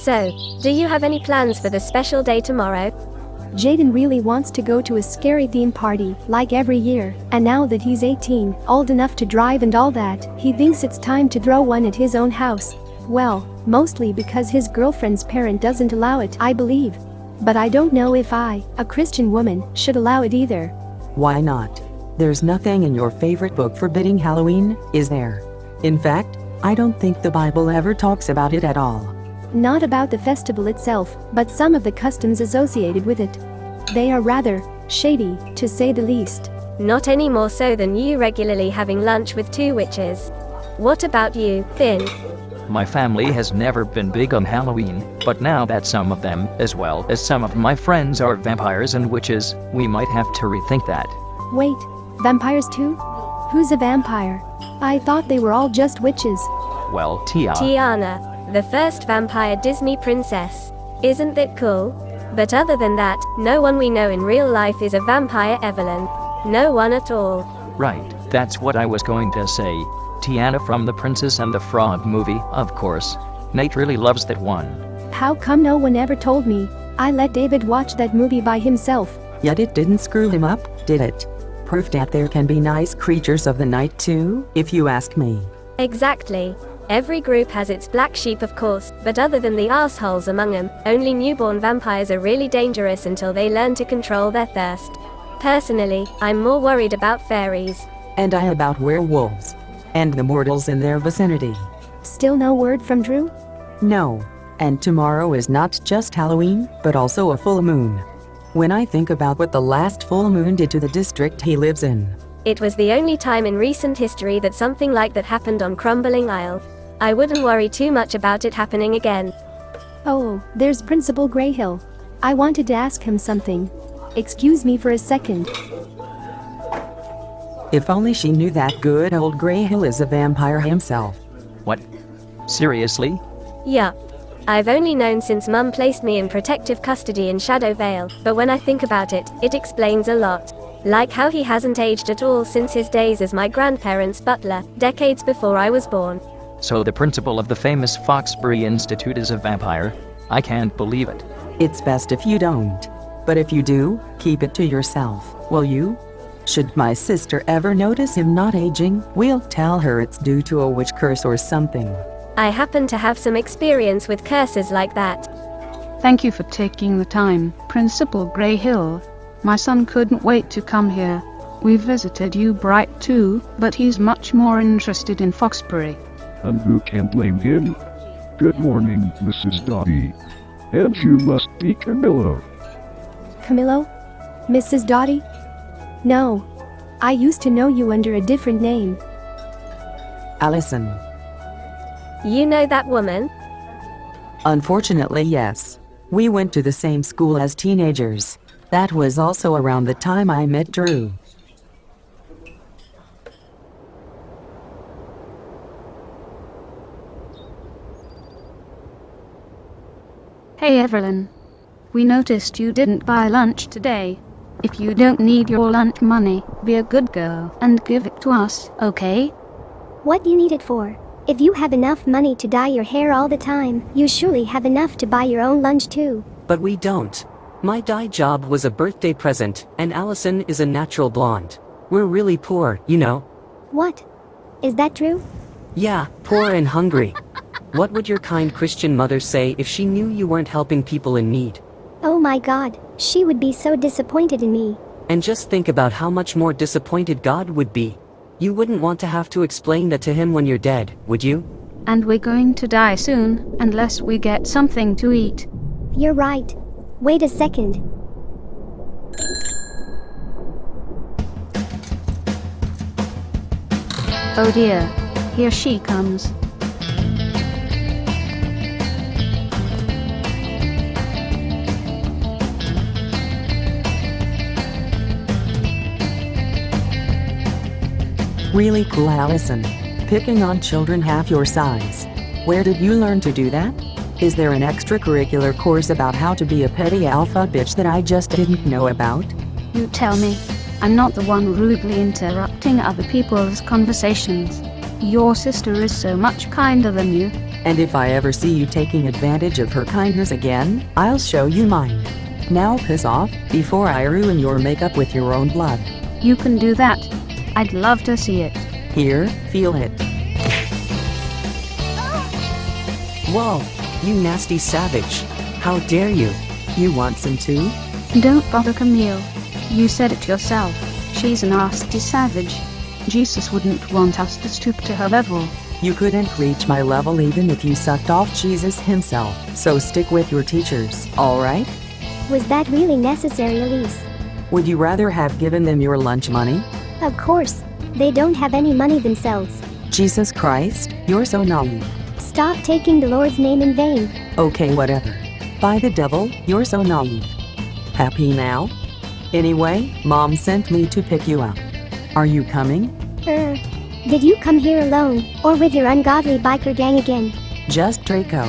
So, do you have any plans for the special day tomorrow? Jaden really wants to go to a scary theme party, like every year, and now that he's 18, old enough to drive and all that, he thinks it's time to throw one at his own house. Well, mostly because his girlfriend's parent doesn't allow it, I believe. But I don't know if I, a Christian woman, should allow it either. Why not? There's nothing in your favorite book forbidding Halloween, is there? In fact, I don't think the Bible ever talks about it at all. Not about the festival itself, but some of the customs associated with it. They are rather shady, to say the least. Not any more so than you regularly having lunch with two witches. What about you, Finn? My family has never been big on Halloween, but now that some of them, as well as some of my friends, are vampires and witches, we might have to rethink that. Wait, vampires too? Who's a vampire? I thought they were all just witches. Well, Tiana, the first vampire Disney princess. Isn't that cool? But other than that, no one we know in real life is a vampire, Evelyn. No one at all. Right, that's what I was going to say. Tiana from The Princess and the Frog movie, of course. Nate really loves that one. How come no one ever told me? I let David watch that movie by himself. Yet it didn't screw him up, did it? Proof that there can be nice creatures of the night too, if you ask me. Exactly. Every group has its black sheep, of course, but other than the assholes among them, only newborn vampires are really dangerous until they learn to control their thirst. Personally, I'm more worried about fairies. And I about werewolves. And the mortals in their vicinity. Still no word from Drew? No. And tomorrow is not just Halloween, but also a full moon. When I think about what the last full moon did to the district he lives in. It was the only time in recent history that something like that happened on Crumbling Isle. I wouldn't worry too much about it happening again. Oh, there's Principal Grayhill. I wanted to ask him something. Excuse me for a second. If only she knew that good old Grayhill is a vampire himself. What? Seriously? Yup. I've only known since Mum placed me in protective custody in Shadow Vale, but when I think about it, it explains a lot. Like how he hasn't aged at all since his days as my grandparents' butler, decades before I was born. So the principal of the famous Foxbury Institute is a vampire? I can't believe it. It's best if you don't. But if you do, keep it to yourself, will you? Should my sister ever notice him not aging, we'll tell her it's due to a witch curse or something. I happen to have some experience with curses like that. Thank you for taking the time, Principal Grayhill. My son couldn't wait to come here. We visited you Bright too, but he's much more interested in Foxbury. And who can blame him? Good morning, Mrs. Dottie. And you must be Camillo. Camillo? Mrs. Dottie? No. I used to know you under a different name. Allison. You know that woman? Unfortunately, yes. We went to the same school as teenagers. That was also around the time I met Drew. Hey Evelyn. We noticed you didn't buy lunch today. If you don't need your lunch money, be a good girl and give it to us, okay? What you need it for? If you have enough money to dye your hair all the time, you surely have enough to buy your own lunch too. But we don't. My dye job was a birthday present, and Allison is a natural blonde. We're really poor, you know. What? Is that true? Yeah, poor and hungry. What would your kind Christian mother say if she knew you weren't helping people in need? Oh my God, she would be so disappointed in me. And just think about how much more disappointed God would be. You wouldn't want to have to explain that to him when you're dead, would you? And we're going to die soon, unless we get something to eat. You're right. Wait a second. Oh dear. Here she comes. Really cool, Allison. Picking on children half your size. Where did you learn to do that? Is there an extracurricular course about how to be a petty alpha bitch that I just didn't know about? You tell me. I'm not the one rudely interrupting other people's conversations. Your sister is so much kinder than you. And if I ever see you taking advantage of her kindness again, I'll show you mine. Now piss off, before I ruin your makeup with your own blood. You can do that. I'd love to see it. Here, feel it. Whoa, you nasty savage. How dare you? You want some too? Don't bother Camille. You said it yourself. She's a nasty savage. Jesus wouldn't want us to stoop to her level. You couldn't reach my level even if you sucked off Jesus himself, so stick with your teachers, alright? Was that really necessary, Elise? Would you rather have given them your lunch money? Of course. They don't have any money themselves. Jesus Christ, you're so naive. Stop taking the Lord's name in vain. Okay, whatever. By the devil, you're so naive. Happy now? Anyway, Mom sent me to pick you up. Are you coming? Did you come here alone, or with your ungodly biker gang again? Just Draco.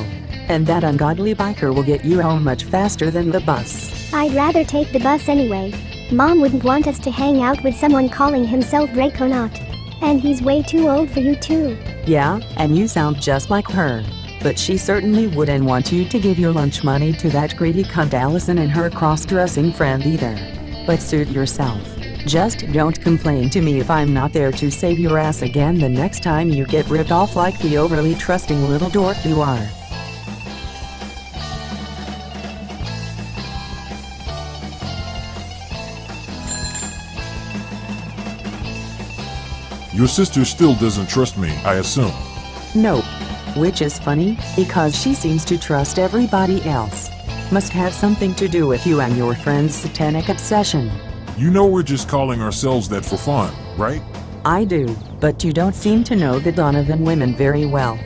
And that ungodly biker will get you home much faster than the bus. I'd rather take the bus anyway. Mom wouldn't want us to hang out with someone calling himself Draconaut. And he's way too old for you too. Yeah, and you sound just like her. But she certainly wouldn't want you to give your lunch money to that greedy cunt Allison and her cross-dressing friend either. But suit yourself. Just don't complain to me if I'm not there to save your ass again the next time you get ripped off like the overly trusting little dork you are. Your sister still doesn't trust me, I assume. Nope. Which is funny, because she seems to trust everybody else. Must have something to do with you and your friend's satanic obsession. You know we're just calling ourselves that for fun, right? I do, but you don't seem to know the Donovan women very well.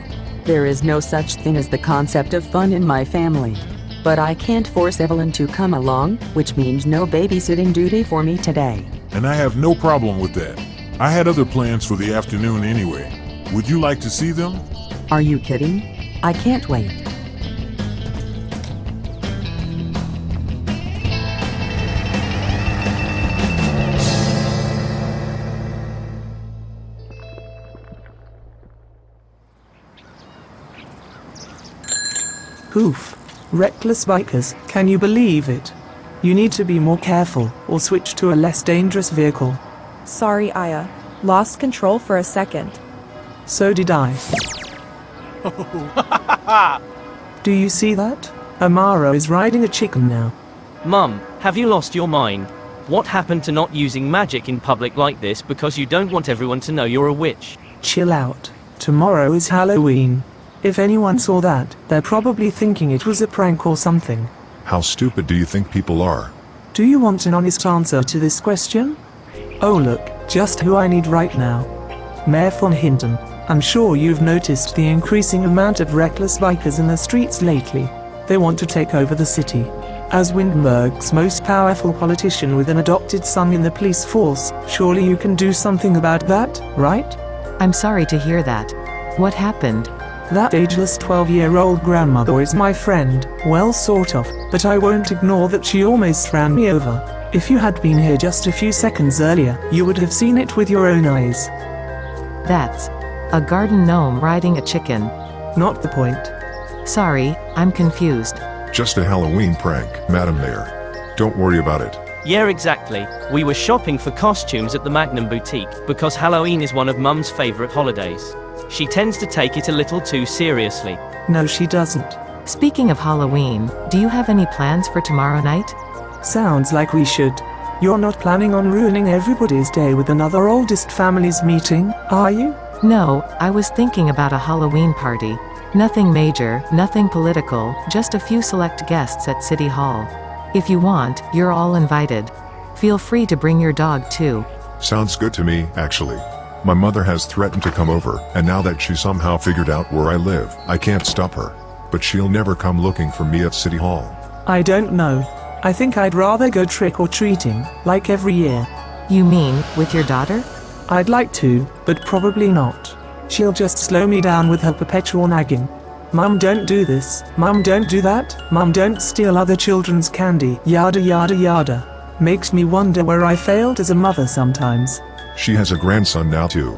There is no such thing as the concept of fun in my family. But I can't force Evelyn to come along, which means no babysitting duty for me today. And I have no problem with that. I had other plans for the afternoon anyway. Would you like to see them? Are you kidding? I can't wait. Oof. Reckless bikers, can you believe it? You need to be more careful, or switch to a less dangerous vehicle. Sorry, Aya. Lost control for a second. So did I. Do you see that? Amaro is riding a chicken now. Mum, have you lost your mind? What happened to not using magic in public like this because you don't want everyone to know you're a witch? Chill out. Tomorrow is Halloween. If anyone saw that, they're probably thinking it was a prank or something. How stupid do you think people are? Do you want an honest answer to this question? Oh look, just who I need right now. Mayor von Hinton. I'm sure you've noticed the increasing amount of reckless bikers in the streets lately. They want to take over the city. As Windberg's most powerful politician with an adopted son in the police force, surely you can do something about that, right? I'm sorry to hear that. What happened? That ageless 12-year-old grandmother is my friend, well sort of, but I won't ignore that she almost ran me over. If you had been here just a few seconds earlier, you would have seen it with your own eyes. That's a garden gnome riding a chicken. Not the point. Sorry, I'm confused. Just a Halloween prank, Madam Mayor. Don't worry about it. Yeah, exactly. We were shopping for costumes at the Magnum Boutique because Halloween is one of Mum's favorite holidays. She tends to take it a little too seriously. No, she doesn't. Speaking of Halloween, do you have any plans for tomorrow night? Sounds like we should. You're not planning on ruining everybody's day with another oldest families meeting, are you? No, I was thinking about a Halloween party. Nothing major, nothing political, just a few select guests at City Hall. If you want, you're all invited. Feel free to bring your dog too. Sounds good to me, actually. My mother has threatened to come over, and now that she somehow figured out where I live, I can't stop her. But she'll never come looking for me at City Hall. I don't know. I think I'd rather go trick-or-treating, like every year. You mean, with your daughter? I'd like to, but probably not. She'll just slow me down with her perpetual nagging. Mum, don't do this. Mum, don't do that. Mum, don't steal other children's candy. Yada yada yada. Makes me wonder where I failed as a mother sometimes. She has a grandson now too.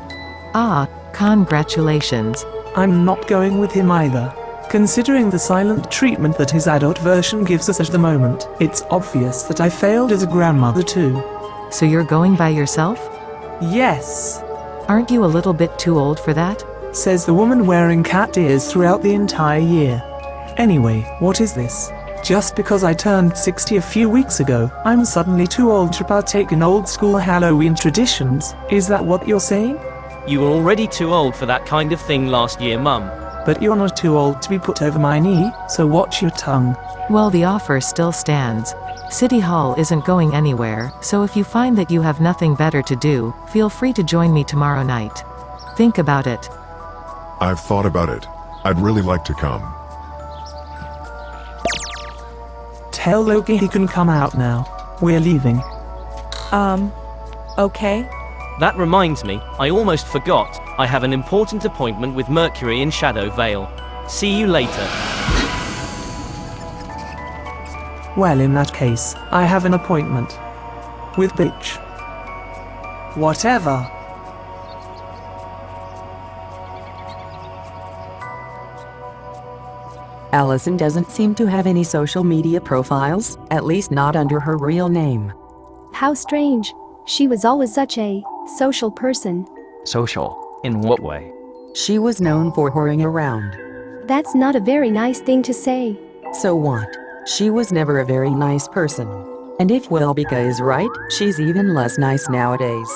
Ah, congratulations. I'm not going with him either. Considering the silent treatment that his adult version gives us at the moment, it's obvious that I failed as a grandmother too. So you're going by yourself? Yes, Aren't you a little bit too old for that? says the woman wearing cat ears throughout the entire year. Anyway, what is this? Just because I turned 60 a few weeks ago, I'm suddenly too old to partake in old school Halloween traditions? Is that what you're saying? You were already too old for that kind of thing last year, Mum. But you're not too old to be put over my knee, so watch your tongue. Well, the offer still stands. City Hall isn't going anywhere, so if you find that you have nothing better to do, feel free to join me tomorrow night. Think about it. I've thought about it. I'd really like to come. Tell Loki he can come out now. We're leaving. Okay. That reminds me, I almost forgot, I have an important appointment with Mercury in Shadow Vale. See you later. Well, in that case, I have an appointment. With bitch. Whatever. Allison doesn't seem to have any social media profiles, at least not under her real name. How strange. She was always such a social person. Social? In what way? She was known for whoring around. That's not a very nice thing to say. So what? She was never a very nice person. And if Wilbica is right, she's even less nice nowadays.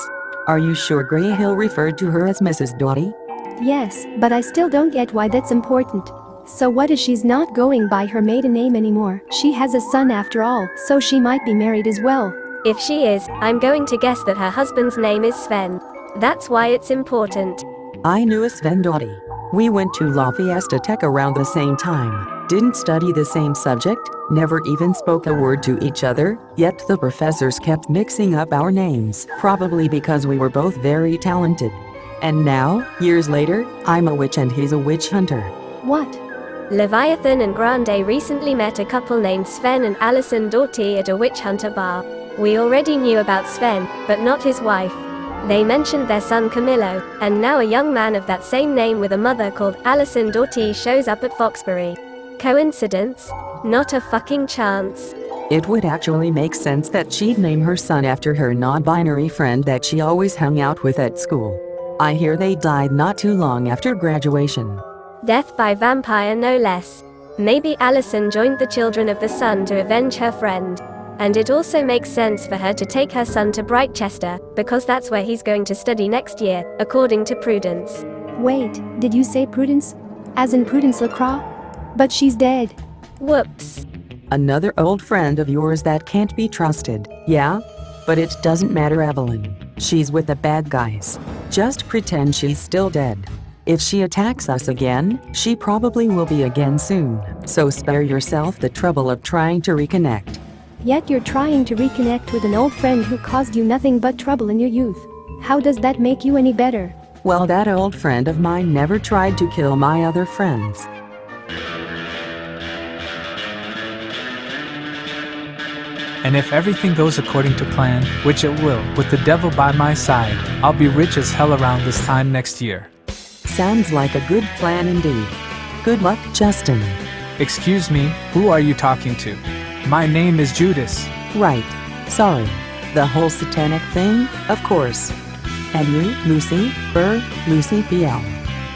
Are you sure Grey Hill referred to her as Mrs. Doughty? Yes, but I still don't get why that's important. So what if she's not going by her maiden name anymore? She has a son after all, so she might be married as well. If she is, I'm going to guess that her husband's name is Sven. That's why it's important. I knew a Sven Doughty. We went to La Fiesta Tech around the same time, didn't study the same subject, never even spoke a word to each other, yet the professors kept mixing up our names, probably because we were both very talented. And now, years later, I'm a witch and he's a witch hunter. What? Leviathan and Grande recently met a couple named Sven and Alison Doughty at a witch hunter bar. We already knew about Sven, but not his wife. They mentioned their son Camillo, and now a young man of that same name with a mother called Alison Doughty shows up at Foxbury. Coincidence? Not a fucking chance. It would actually make sense that she'd name her son after her non-binary friend that she always hung out with at school. I hear they died not too long after graduation. Death by vampire, no less. Maybe Alison joined the Children of the Sun to avenge her friend. And it also makes sense for her to take her son to Brightchester, because that's where he's going to study next year, according to Prudence. Wait, did you say Prudence? As in Prudence LaCroix? But she's dead. Whoops. Another old friend of yours that can't be trusted, yeah? But it doesn't matter, Evelyn. She's with the bad guys. Just pretend she's still dead. If she attacks us again, she probably will be again soon, so spare yourself the trouble of trying to reconnect. Yet you're trying to reconnect with an old friend who caused you nothing but trouble in your youth. How does that make you any better? Well, that old friend of mine never tried to kill my other friends. And if everything goes according to plan, which it will, with the devil by my side, I'll be rich as hell around this time next year. Sounds like a good plan indeed. Good luck, Justin. Excuse me, who are you talking to? My name is Judas. Right. Sorry. The whole satanic thing, of course. And you, Lucy, Lucy Fiel.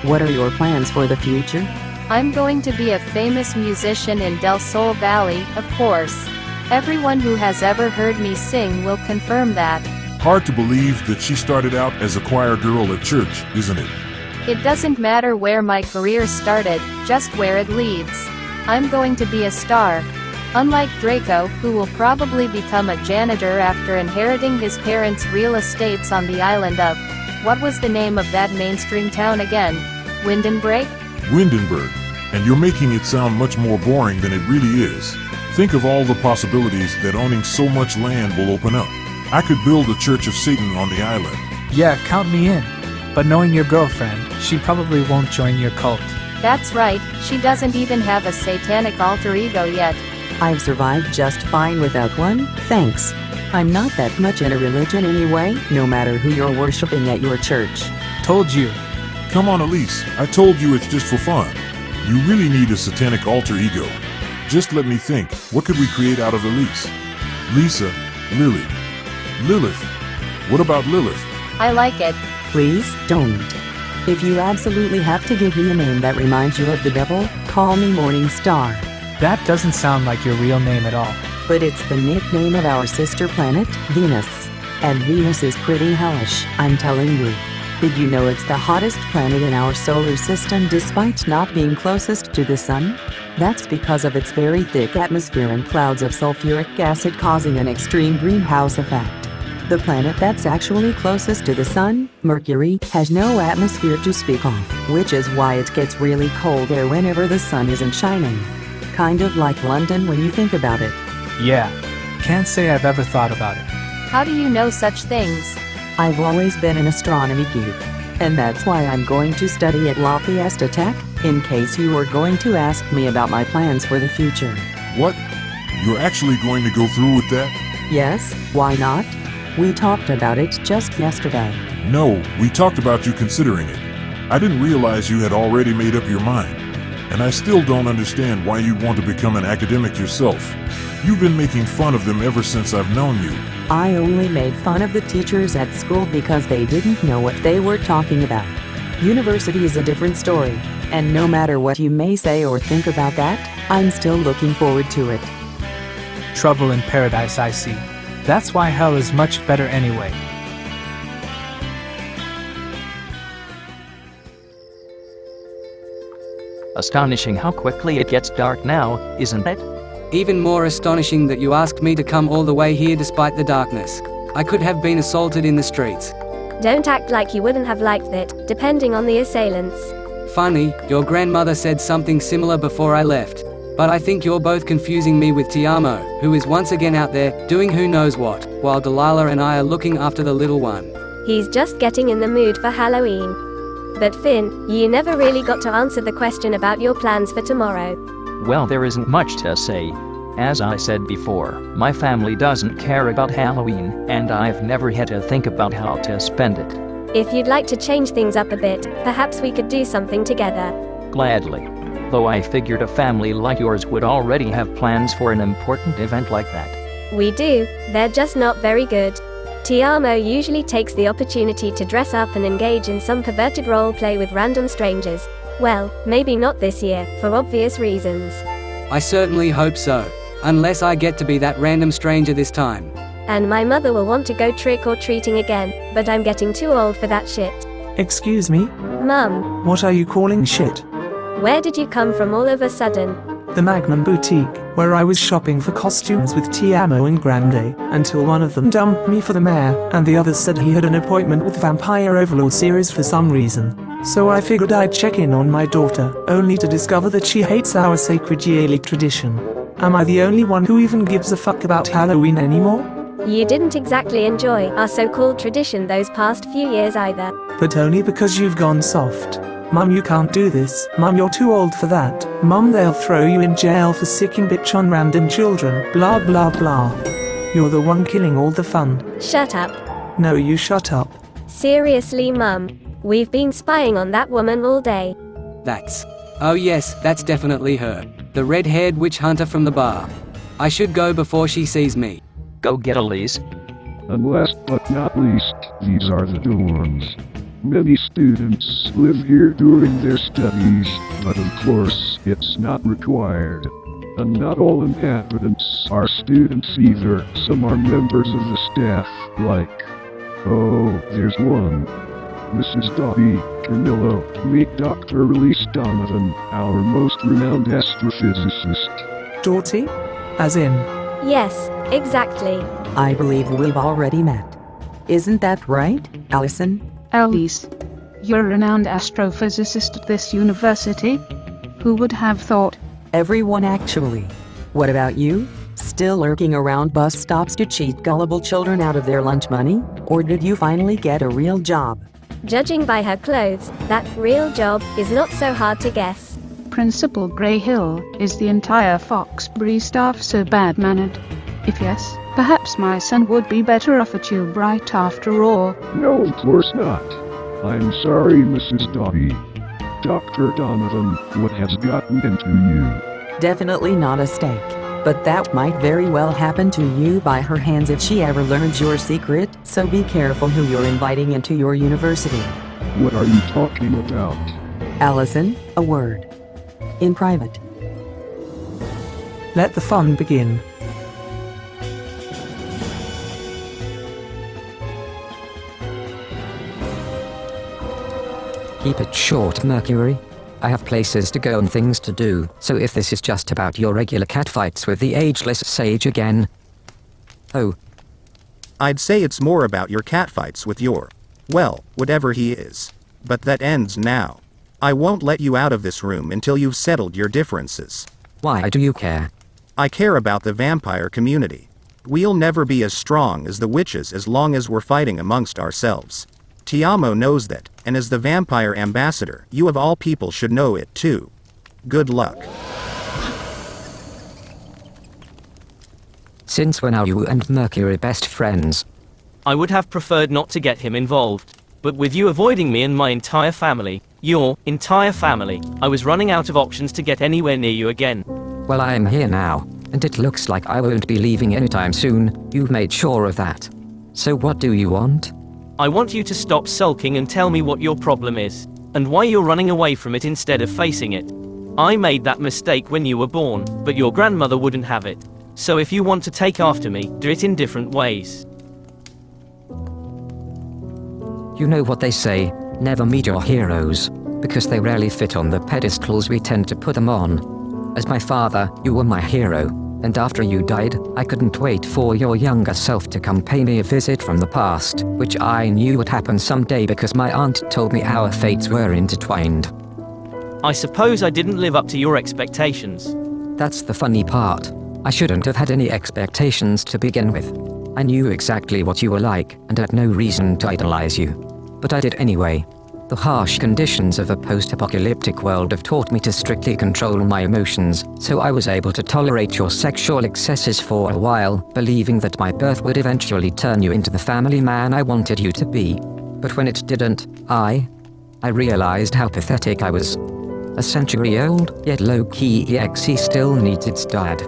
What are your plans for the future? I'm going to be a famous musician in Del Sol Valley, of course. Everyone who has ever heard me sing will confirm that. Hard to believe that she started out as a choir girl at church, isn't it? It doesn't matter where my career started, just where it leads. I'm going to be a star. Unlike Draco, who will probably become a janitor after inheriting his parents' real estates on the island of... what was the name of that mainstream town again? Windenburg? Windenburg. And you're making it sound much more boring than it really is. Think of all the possibilities that owning so much land will open up. I could build a Church of Satan on the island. Yeah, count me in. But knowing your girlfriend, she probably won't join your cult. That's right, she doesn't even have a satanic alter ego yet. I've survived just fine without one, thanks. I'm not that much in a religion anyway, no matter who you're worshipping at your church. Told you. Come on, Elise. I told you it's just for fun. You really need a satanic alter ego. Just let me think. What could we create out of Elise? Lisa, Lily, Lilith. What about Lilith? I like it. Please don't. If you absolutely have to give me a name that reminds you of the devil, call me Morning Star. That doesn't sound like your real name at all. But it's the nickname of our sister planet, Venus. And Venus is pretty hellish, I'm telling you. Did you know it's the hottest planet in our solar system despite not being closest to the sun? That's because of its very thick atmosphere and clouds of sulfuric acid causing an extreme greenhouse effect. The planet that's actually closest to the sun, Mercury, has no atmosphere to speak of, which is why it gets really cold there whenever the sun isn't shining. Kind of like London when you think about it. Yeah. Can't say I've ever thought about it. How do you know such things? I've always been an astronomy geek. And that's why I'm going to study at La Fiesta Tech, in case you were going to ask me about my plans for the future. What? You're actually going to go through with that? Yes, why not? We talked about it just yesterday. No, we talked about you considering it. I didn't realize you had already made up your mind. And I still don't understand why you want to become an academic yourself. You've been making fun of them ever since I've known you. I only made fun of the teachers at school because they didn't know what they were talking about. University is a different story, and no matter what you may say or think about that, I'm still looking forward to it. Trouble in paradise, I see. That's why hell is much better anyway. Astonishing how quickly it gets dark now, isn't it? Even more astonishing that you asked me to come all the way here despite the darkness. I could have been assaulted in the streets. Don't act like you wouldn't have liked it, depending on the assailants. Funny, your grandmother said something similar before I left. But I think you're both confusing me with Tiamo, who is once again out there, doing who knows what, while Delilah and I are looking after the little one. He's just getting in the mood for Halloween. But Finn, you never really got to answer the question about your plans for tomorrow. Well, there isn't much to say. As I said before, my family doesn't care about Halloween, and I've never had to think about how to spend it. If you'd like to change things up a bit, perhaps we could do something together. Gladly. Though I figured a family like yours would already have plans for an important event like that. We do, they're just not very good. Tiamo usually takes the opportunity to dress up and engage in some perverted role play with random strangers. Well, maybe not this year, for obvious reasons. I certainly hope so. Unless I get to be that random stranger this time. And my mother will want to go trick-or-treating again, but I'm getting too old for that shit. Excuse me? Mum. What are you calling shit? Where did you come from all of a sudden? The Magnum Boutique, where I was shopping for costumes with Tiamo and Grande, until one of them dumped me for the mayor, and the other said he had an appointment with Vampire Overlord series for some reason. So I figured I'd check in on my daughter, only to discover that she hates our sacred yearly tradition. Am I the only one who even gives a fuck about Halloween anymore? You didn't exactly enjoy our so-called tradition those past few years either. But only because you've gone soft. Mum, you can't do this. Mum, you're too old for that. Mum, they'll throw you in jail for sicking bitch on random children. Blah blah blah. You're the one killing all the fun. Shut up. No, you shut up. Seriously, Mum. We've been spying on that woman all day. Oh yes, that's definitely her. The red-haired witch hunter from the bar. I should go before she sees me. Go get Elise. And last but not least, these are the dorms. Many students live here during their studies, but of course, it's not required. And not all inhabitants are students either. Some are members of the staff, like... Oh, there's one. Mrs. Dobby, Camillo, meet Dr. Elise Donovan, our most renowned astrophysicist. Doughty? As in? Yes, exactly. I believe we've already met. Isn't that right, Allison? Elise, you're a renowned astrophysicist at this university? Who would have thought? Everyone actually. What about you? Still lurking around bus stops to cheat gullible children out of their lunch money? Or did you finally get a real job? Judging by her clothes, that real job is not so hard to guess. Principal Greyhill, is the entire Foxbury staff so bad-mannered? If yes, perhaps my son would be better off at Fulbright after all. No, of course not. I'm sorry, Mrs. Dobby. Dr. Donovan, what has gotten into you? Definitely not a steak. But that might very well happen to you by her hands if she ever learns your secret, so be careful who you're inviting into your university. What are you talking about? Allison, a word. In private. Let the fun begin. Keep it short, Mercury. I have places to go and things to do, so if this is just about your regular catfights with the ageless sage again... Oh. I'd say it's more about your catfights with your... well, whatever he is. But that ends now. I won't let you out of this room until you've settled your differences. Why do you care? I care about the vampire community. We'll never be as strong as the witches as long as we're fighting amongst ourselves. Tiamo knows that, and as the vampire ambassador, you of all people should know it too. Good luck. Since when are you and Mercury best friends? I would have preferred not to get him involved. But with you avoiding me and my entire family, your entire family, I was running out of options to get anywhere near you again. Well, I am here now, and it looks like I won't be leaving anytime soon. You've made sure of that. So what do you want? I want you to stop sulking and tell me what your problem is, and why you're running away from it instead of facing it. I made that mistake when you were born, but your grandmother wouldn't have it. So if you want to take after me, do it in different ways. You know what they say, never meet your heroes, because they rarely fit on the pedestals we tend to put them on. As my father, you were my hero, and after you died, I couldn't wait for your younger self to come pay me a visit from the past, which I knew would happen someday because my aunt told me our fates were intertwined. I suppose I didn't live up to your expectations. That's the funny part. I shouldn't have had any expectations to begin with. I knew exactly what you were like, and had no reason to idolize you. But I did anyway. The harsh conditions of a post-apocalyptic world have taught me to strictly control my emotions, so I was able to tolerate your sexual excesses for a while, believing that my birth would eventually turn you into the family man I wanted you to be. But when it didn't, I realized how pathetic I was. A century-old, yet low-key EXE still needs its dad.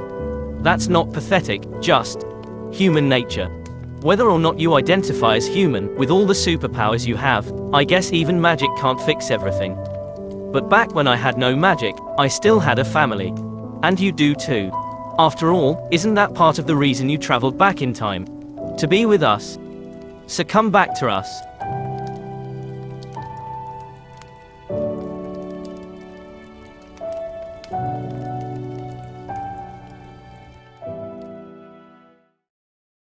That's not pathetic, just human nature. Whether or not you identify as human, with all the superpowers you have, I guess even magic can't fix everything. But back when I had no magic, I still had a family. And you do too. After all, isn't that part of the reason you traveled back in time? To be with us. So come back to us.